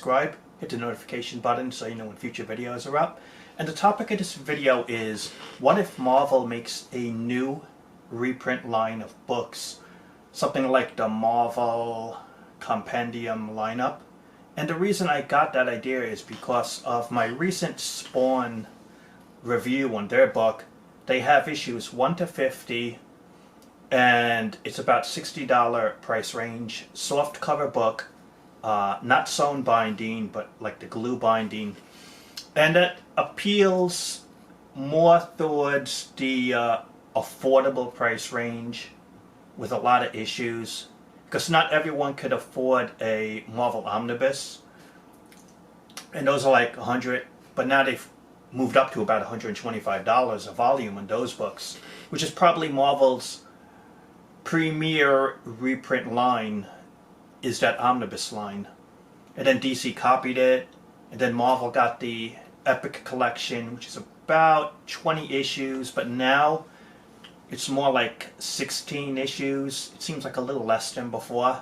subscribe, hit the notification button so you know when future videos are up. And the topic of this video is, what if Marvel makes a new reprint line of books, something like the Marvel Compendium lineup? And the reason I got that idea is because of my recent Spawn review on their book. They have issues 1 to 50, and it's about $60 price range. Soft cover book, not sewn binding, but like the glue binding. And that appeals more towards the affordable price range with a lot of issues, because not everyone could afford a Marvel Omnibus. And those are like 100, but now they've moved up to about $125 a volume on those books, which is probably Marvel's premier reprint line, is that Omnibus line. And then DC copied it, and then Marvel got the Epic Collection, which is about 20 issues, but now it's more like 16 issues. It seems like a little less than before.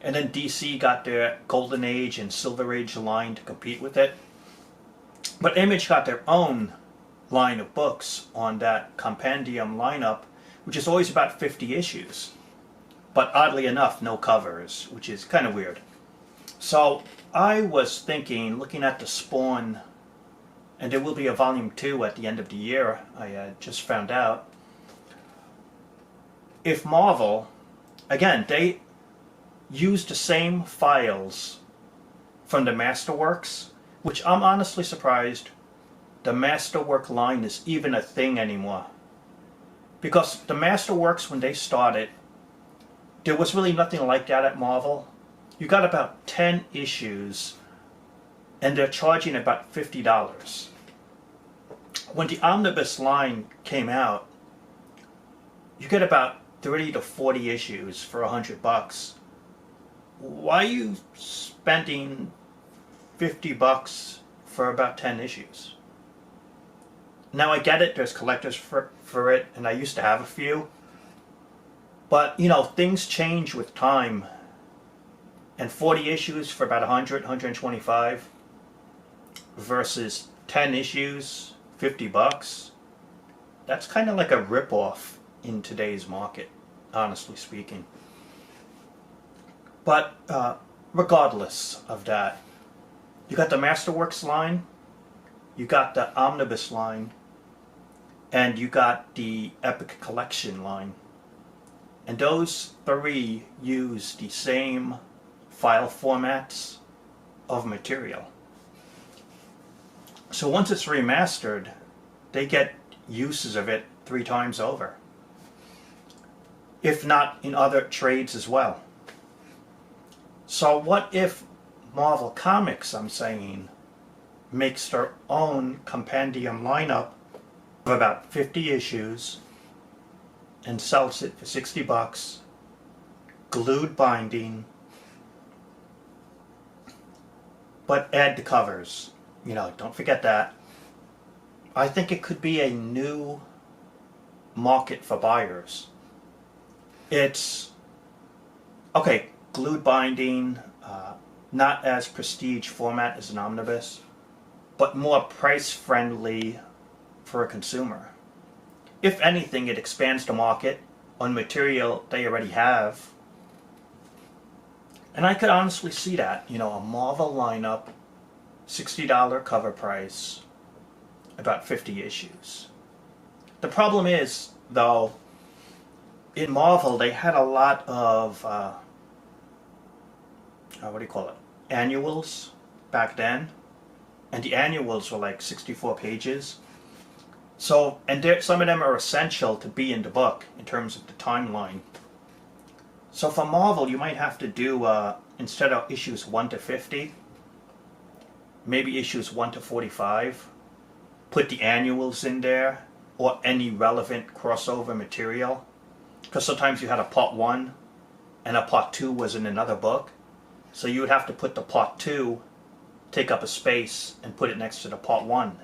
And then DC got their Golden Age and Silver Age line to compete with it. But Image got their own line of books on that Compendium lineup, which is always about 50 issues. But oddly enough, no covers, which is kind of weird. So I was thinking, looking at the Spawn, and there will be a volume 2 at the end of the year, I just found out. If Marvel, again, they use the same files from the Masterworks, which I'm honestly surprised the Masterwork line is even a thing anymore. Because the Masterworks, when they started, there was really nothing like that at Marvel. You got about 10 issues, and they're charging about $50. When the Omnibus line came out, you get about 30 to 40 issues for $100. Why are you spending $50 for about 10 issues? Now I get it, there's collectors for it, and I used to have a few. But, you know, things change with time. And 40 issues for about 100, 125 versus 10 issues, $50. That's kind of like a ripoff in today's market, honestly speaking. But regardless of that, you got the Masterworks line, you got the Omnibus line, and you got the Epic Collection line. And those three use the same file formats of material. So once it's remastered, they get uses of it 3 times over, if not in other trades as well. So what if Marvel Comics, I'm saying, makes their own Compendium lineup of about 50 issues and sells it for $60, glued binding, but add the covers. You know, don't forget that. I think it could be a new market for buyers. It's, okay, glued binding, not as prestige format as an omnibus, but more price friendly for a consumer. If anything, it expands the market on material they already have. And I could honestly see that, you know, a Marvel lineup, $60 cover price, about 50 issues. The problem is, though, in Marvel they had a lot of what do you call it, annuals back then, and the annuals were like 64 pages. So, and some of them are essential to be in the book in terms of the timeline. So for Marvel, you might have to do, instead of issues 1 to 50, maybe issues 1 to 45, put the annuals in there, or any relevant crossover material. Because sometimes you had a part 1, and a part 2 was in another book. So you would have to put the part 2, take up a space, and put it next to the part 1,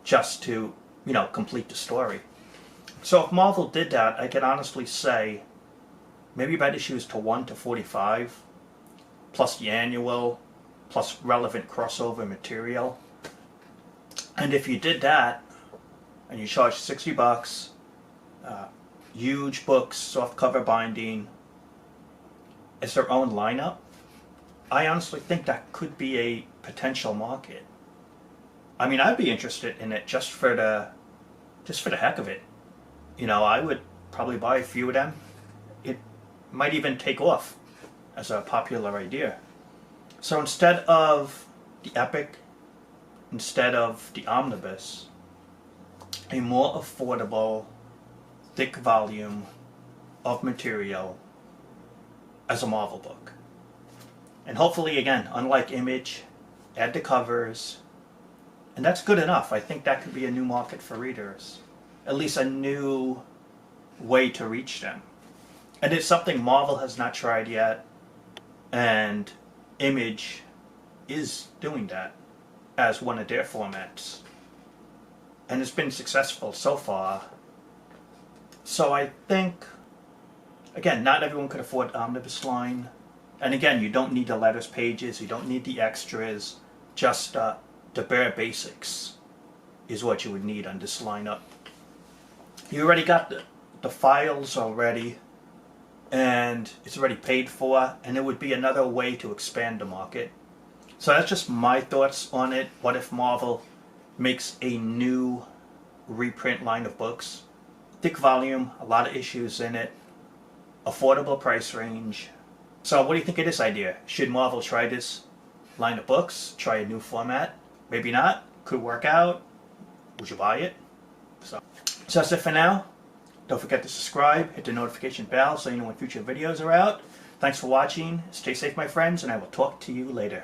just to, you know, complete the story. So if Marvel did that, I could honestly say maybe about issues to 1 to 45, plus the annual, plus relevant crossover material. And if you did that and you charged $60, huge books, softcover binding, as their own lineup, I honestly think that could be a potential market. I mean, I'd be interested in it just for the heck of it. You know, I would probably buy a few of them. It might even take off as a popular idea. So instead of the Epic, instead of the Omnibus, a more affordable, thick volume of material as a Marvel book. And hopefully, again, unlike Image, add the covers, and that's good enough. I think that could be a new market for readers, at least a new way to reach them. And it's something Marvel has not tried yet, and Image is doing that as one of their formats. And it's been successful so far. So I think, again, not everyone could afford the Omnibus line. And again, you don't need the letters pages, you don't need the extras, just the bare basics is what you would need on this lineup. You already got the files already, and it's already paid for, and it would be another way to expand the market. So that's just my thoughts on it. What if Marvel makes a new reprint line of books? Thick volume, a lot of issues in it, affordable price range. So what do you think of this idea? Should Marvel try this line of books? Try a new format? Maybe not. Could work out. Would you buy it? So that's it for now. Don't forget to subscribe, hit the notification bell so you know when future videos are out. Thanks for watching. Stay safe, my friends, and I will talk to you later.